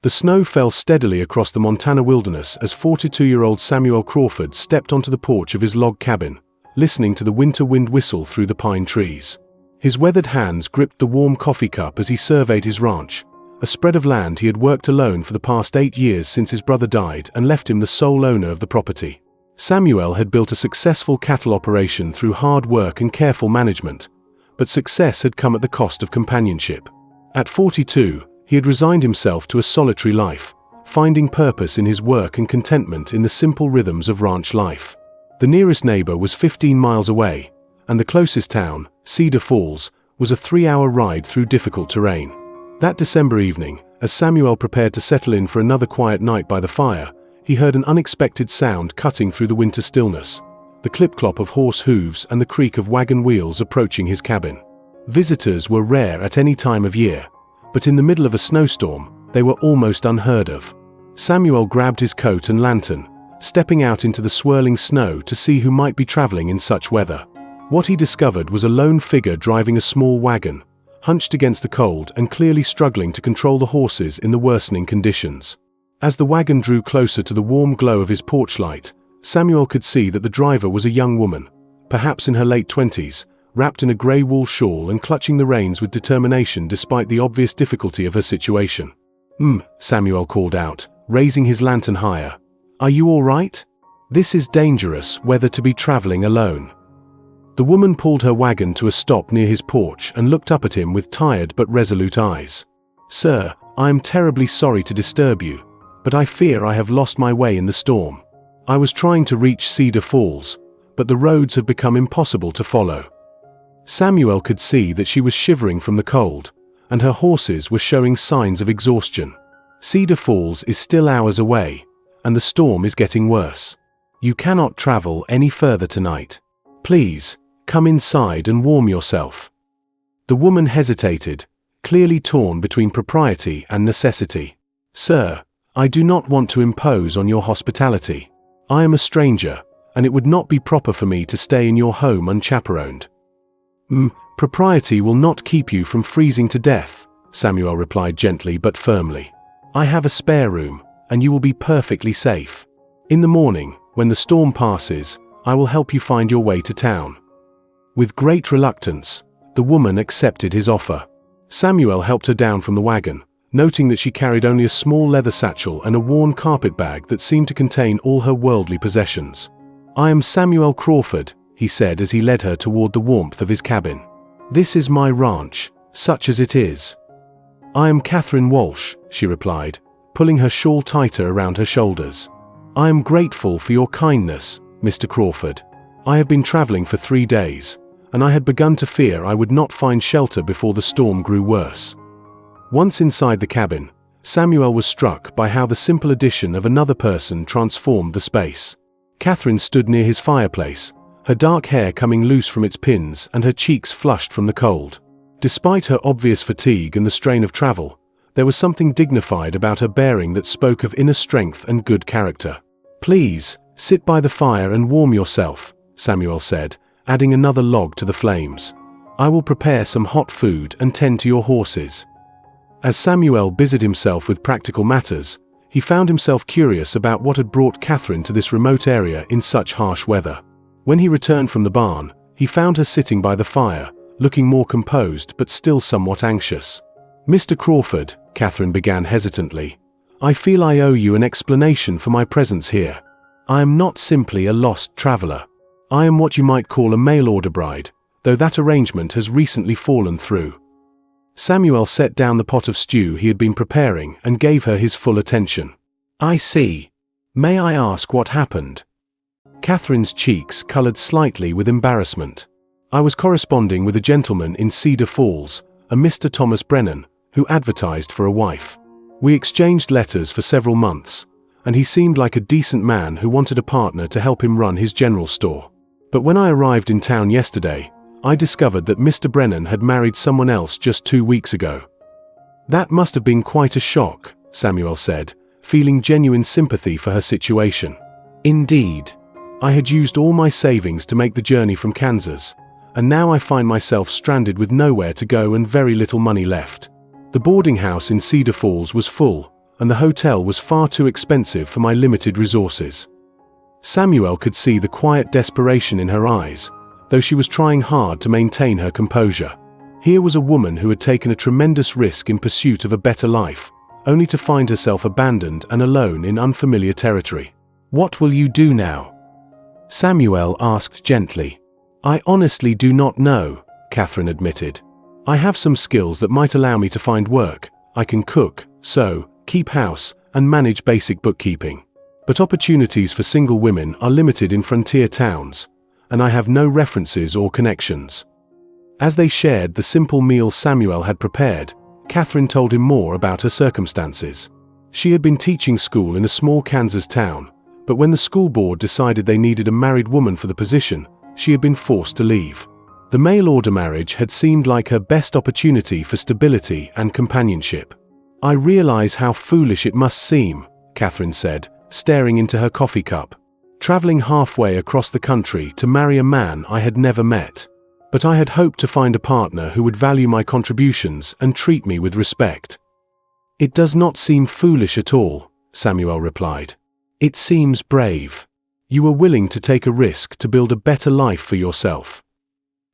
The snow fell steadily across the Montana wilderness as 42-year-old Samuel Crawford stepped onto the porch of his log cabin, listening to the winter wind whistle through the pine trees. His weathered hands gripped the warm coffee cup as he surveyed his ranch, a spread of land he had worked alone for the past 8 years since his brother died and left him the sole owner of the property. Samuel had built a successful cattle operation through hard work and careful management, but success had come at the cost of companionship. At 42, he had resigned himself to a solitary life, finding purpose in his work and contentment in the simple rhythms of ranch life. The nearest neighbor was 15 miles away, and the closest town, Cedar Falls, was a 3-hour ride through difficult terrain. That December evening, as Samuel prepared to settle in for another quiet night by the fire, he heard an unexpected sound cutting through the winter stillness, the clip-clop of horse hooves and the creak of wagon wheels approaching his cabin. Visitors were rare at any time of year, but in the middle of a snowstorm, they were almost unheard of. Samuel grabbed his coat and lantern, stepping out into the swirling snow to see who might be traveling in such weather. What he discovered was a lone figure driving a small wagon, hunched against the cold and clearly struggling to control the horses in the worsening conditions. As the wagon drew closer to the warm glow of his porch light, Samuel could see that the driver was a young woman, perhaps in her late 20s, wrapped in a grey wool shawl and clutching the reins with determination despite the obvious difficulty of her situation. Samuel called out, raising his lantern higher. "Are you all right? This is dangerous weather to be traveling alone." The woman pulled her wagon to a stop near his porch and looked up at him with tired but resolute eyes. "Sir, I am terribly sorry to disturb you, but I fear I have lost my way in the storm. I was trying to reach Cedar Falls, but the roads have become impossible to follow." Samuel could see that she was shivering from the cold, and her horses were showing signs of exhaustion. Cedar Falls is still hours away, and the storm is getting worse. "You cannot travel any further tonight. Please, come inside and warm yourself." The woman hesitated, clearly torn between propriety and necessity. "Sir, I do not want to impose on your hospitality. I am a stranger, and it would not be proper for me to stay in your home unchaperoned." Propriety will not keep you from freezing to death," Samuel replied gently but firmly. "I have a spare room, and you will be perfectly safe. In the morning, when the storm passes, I will help you find your way to town." With great reluctance, the woman accepted his offer. Samuel helped her down from the wagon, noting that she carried only a small leather satchel and a worn carpet bag that seemed to contain all her worldly possessions. "I am Samuel Crawford," he said as he led her toward the warmth of his cabin. "This is my ranch, such as it is." "I am Catherine Walsh," she replied, pulling her shawl tighter around her shoulders. "I am grateful for your kindness, Mr. Crawford. I have been traveling for 3 days, and I had begun to fear I would not find shelter before the storm grew worse." Once inside the cabin, Samuel was struck by how the simple addition of another person transformed the space. Catherine stood near his fireplace, her dark hair coming loose from its pins and her cheeks flushed from the cold. Despite her obvious fatigue and the strain of travel, there was something dignified about her bearing that spoke of inner strength and good character. "Please, sit by the fire and warm yourself," Samuel said, adding another log to the flames. "I will prepare some hot food and tend to your horses." As Samuel busied himself with practical matters, he found himself curious about what had brought Catherine to this remote area in such harsh weather. When he returned from the barn, he found her sitting by the fire, looking more composed but still somewhat anxious. "Mr. Crawford," Catherine began hesitantly, "I feel I owe you an explanation for my presence here. I am not simply a lost traveler. I am what you might call a mail-order bride, though that arrangement has recently fallen through." Samuel set down the pot of stew he had been preparing and gave her his full attention. "I see. May I ask what happened?" Catherine's cheeks colored slightly with embarrassment. "I was corresponding with a gentleman in Cedar Falls, a Mr. Thomas Brennan, who advertised for a wife. We exchanged letters for several months, and he seemed like a decent man who wanted a partner to help him run his general store. But when I arrived in town yesterday, I discovered that Mr. Brennan had married someone else just 2 weeks ago." "That must have been quite a shock," Samuel said, feeling genuine sympathy for her situation. "Indeed. I had used all my savings to make the journey from Kansas, and now I find myself stranded with nowhere to go and very little money left. The boarding house in Cedar Falls was full, and the hotel was far too expensive for my limited resources. Samuel could see the quiet desperation in her eyes, though she was trying hard to maintain her composure. Here was a woman who had taken a tremendous risk in pursuit of a better life, only to find herself abandoned and alone in unfamiliar territory. "What will you do now?" Samuel asked gently. "I honestly do not know," Catherine admitted. "I have some skills that might allow me to find work. I can cook, sew, keep house, and manage basic bookkeeping. But opportunities for single women are limited in frontier towns, and I have no references or connections." As they shared the simple meal Samuel had prepared, Catherine told him more about her circumstances. She had been teaching school in a small Kansas town, but when the school board decided they needed a married woman for the position, she had been forced to leave. The mail-order marriage had seemed like her best opportunity for stability and companionship. "I realize how foolish it must seem," Catherine said, staring into her coffee cup. "Traveling halfway across the country to marry a man I had never met. But I had hoped to find a partner who would value my contributions and treat me with respect." "It does not seem foolish at all," Samuel replied. "It seems brave. You were willing to take a risk to build a better life for yourself."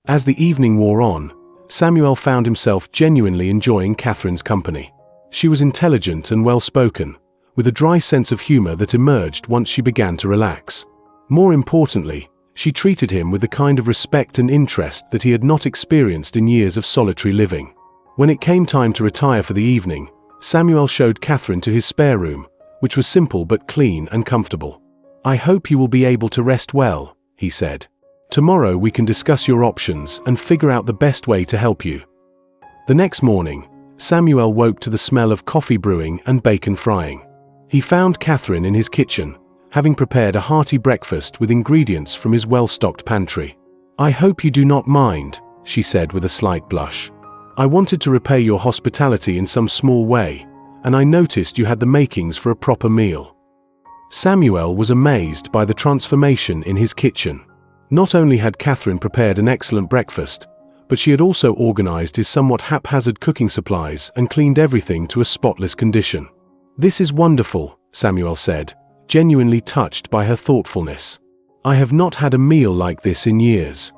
As the evening wore on, Samuel found himself genuinely enjoying Catherine's company. She was intelligent and well-spoken, with a dry sense of humor that emerged once she began to relax. More importantly, she treated him with the kind of respect and interest that he had not experienced in years of solitary living. When it came time to retire for the evening, Samuel showed Catherine to his spare room, which was simple but clean and comfortable. "I hope you will be able to rest well," he said. "Tomorrow we can discuss your options and figure out the best way to help you." The next morning, Samuel woke to the smell of coffee brewing and bacon frying. He found Catherine in his kitchen, having prepared a hearty breakfast with ingredients from his well-stocked pantry. "I hope you do not mind," she said with a slight blush. "I wanted to repay your hospitality in some small way, and I noticed you had the makings for a proper meal." Samuel was amazed by the transformation in his kitchen. Not only had Catherine prepared an excellent breakfast, but she had also organized his somewhat haphazard cooking supplies and cleaned everything to a spotless condition. "This is wonderful," Samuel said, genuinely touched by her thoughtfulness. "I have not had a meal like this in years."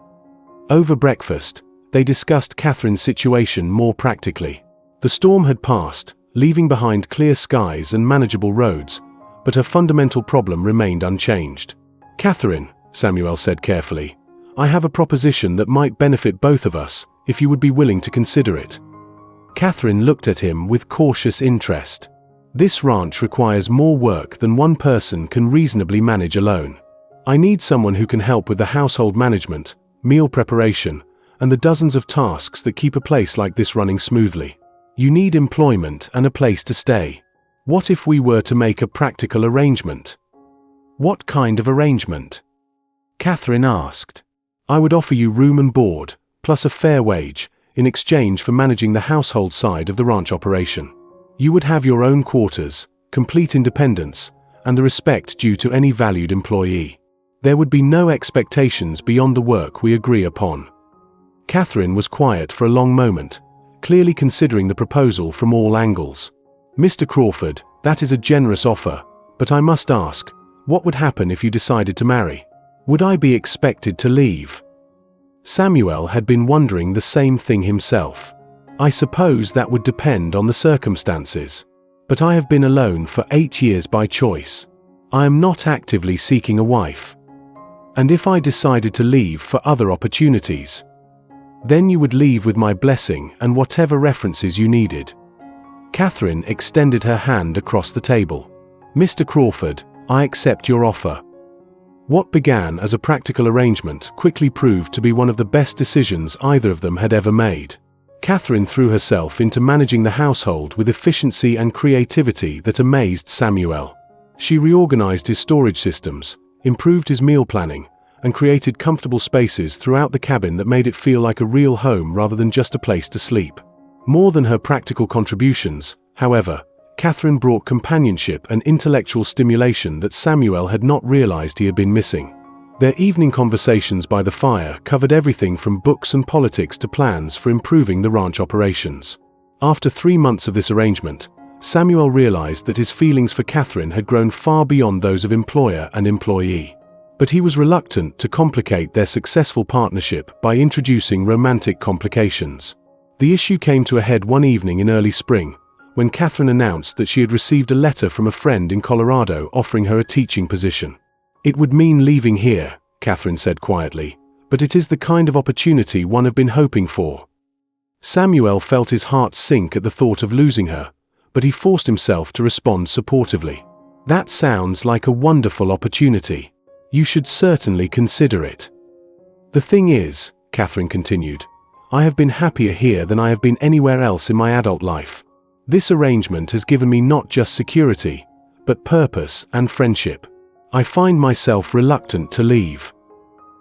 Over breakfast, they discussed Catherine's situation more practically. The storm had passed, leaving behind clear skies and manageable roads, but her fundamental problem remained unchanged. "Catherine," Samuel said carefully, "I have a proposition that might benefit both of us, if you would be willing to consider it." Catherine looked at him with cautious interest. "This ranch requires more work than one person can reasonably manage alone. I need someone who can help with the household management, meal preparation, and the dozens of tasks that keep a place like this running smoothly. You need employment and a place to stay. What if we were to make a practical arrangement?" "What kind of arrangement?" Catherine asked. "I would offer you room and board, plus a fair wage, in exchange for managing the household side of the ranch operation. You would have your own quarters, complete independence, and the respect due to any valued employee. There would be no expectations beyond the work we agree upon." Catherine was quiet for a long moment, clearly considering the proposal from all angles. "Mr. Crawford, that is a generous offer, but I must ask, what would happen if you decided to marry? Would I be expected to leave?" Samuel had been wondering the same thing himself. "I suppose that would depend on the circumstances. But I have been alone for 8 years by choice. I am not actively seeking a wife. And if I decided to leave for other opportunities, then you would leave with my blessing and whatever references you needed." Catherine extended her hand across the table. "Mr. Crawford, I accept your offer." What began as a practical arrangement quickly proved to be one of the best decisions either of them had ever made. Catherine threw herself into managing the household with efficiency and creativity that amazed Samuel. She reorganized his storage systems, improved his meal planning, and created comfortable spaces throughout the cabin that made it feel like a real home rather than just a place to sleep. More than her practical contributions, however, Catherine brought companionship and intellectual stimulation that Samuel had not realized he had been missing. Their evening conversations by the fire covered everything from books and politics to plans for improving the ranch operations. After 3 months of this arrangement, Samuel realized that his feelings for Catherine had grown far beyond those of employer and employee. But he was reluctant to complicate their successful partnership by introducing romantic complications. The issue came to a head one evening in early spring, when Catherine announced that she had received a letter from a friend in Colorado offering her a teaching position. "It would mean leaving here," Catherine said quietly, "but it is the kind of opportunity one had been hoping for." Samuel felt his heart sink at the thought of losing her, but he forced himself to respond supportively. "That sounds like a wonderful opportunity. You should certainly consider it." "The thing is," Catherine continued, "I have been happier here than I have been anywhere else in my adult life. This arrangement has given me not just security, but purpose and friendship. I find myself reluctant to leave."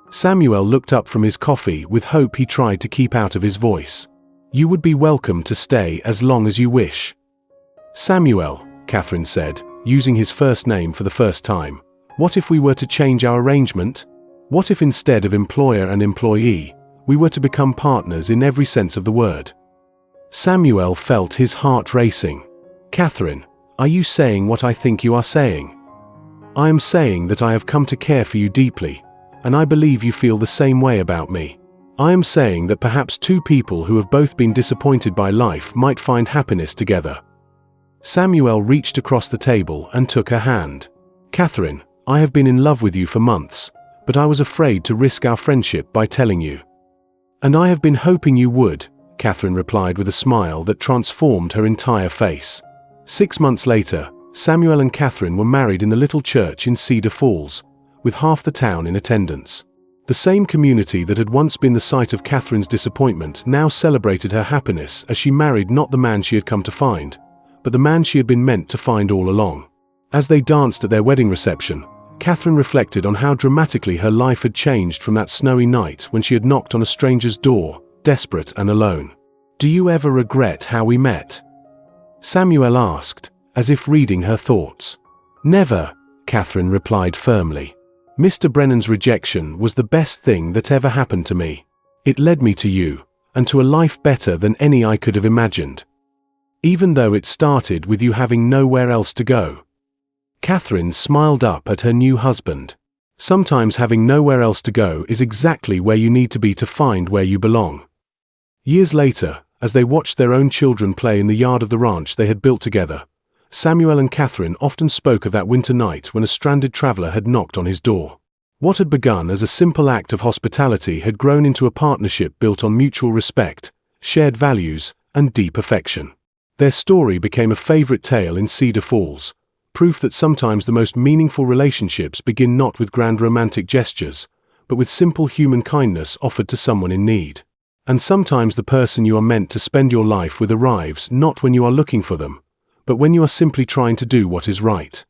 Samuel looked up from his coffee with hope he tried to keep out of his voice. "You would be welcome to stay as long as you wish." "Samuel," Catherine said, using his first name for the first time, "what if we were to change our arrangement? What if instead of employer and employee, we were to become partners in every sense of the word?" Samuel felt his heart racing. "Catherine, are you saying what I think you are saying?" "I am saying that I have come to care for you deeply, and I believe you feel the same way about me. I am saying that perhaps two people who have both been disappointed by life might find happiness together." Samuel reached across the table and took her hand. "Catherine, I have been in love with you for months, but I was afraid to risk our friendship by telling you." "And I have been hoping you would," Catherine replied with a smile that transformed her entire face. 6 months later, Samuel and Catherine were married in the little church in Cedar Falls, with half the town in attendance. The same community that had once been the site of Catherine's disappointment now celebrated her happiness as she married not the man she had come to find, but the man she had been meant to find all along. As they danced at their wedding reception, Catherine reflected on how dramatically her life had changed from that snowy night when she had knocked on a stranger's door, desperate and alone. "Do you ever regret how we met?" Samuel asked, as if reading her thoughts. "Never," Catherine replied firmly. "Mr. Brennan's rejection was the best thing that ever happened to me. It led me to you, and to a life better than any I could have imagined. Even though it started with you having nowhere else to go." Catherine smiled up at her new husband. Sometimes having nowhere else to go is exactly where you need to be to find where you belong. Years later, as they watched their own children play in the yard of the ranch they had built together, Samuel and Catherine often spoke of that winter night when a stranded traveler had knocked on his door. What had begun as a simple act of hospitality had grown into a partnership built on mutual respect, shared values, and deep affection. Their story became a favorite tale in Cedar Falls, proof that sometimes the most meaningful relationships begin not with grand romantic gestures, but with simple human kindness offered to someone in need. And sometimes the person you are meant to spend your life with arrives not when you are looking for them, but when you are simply trying to do what is right.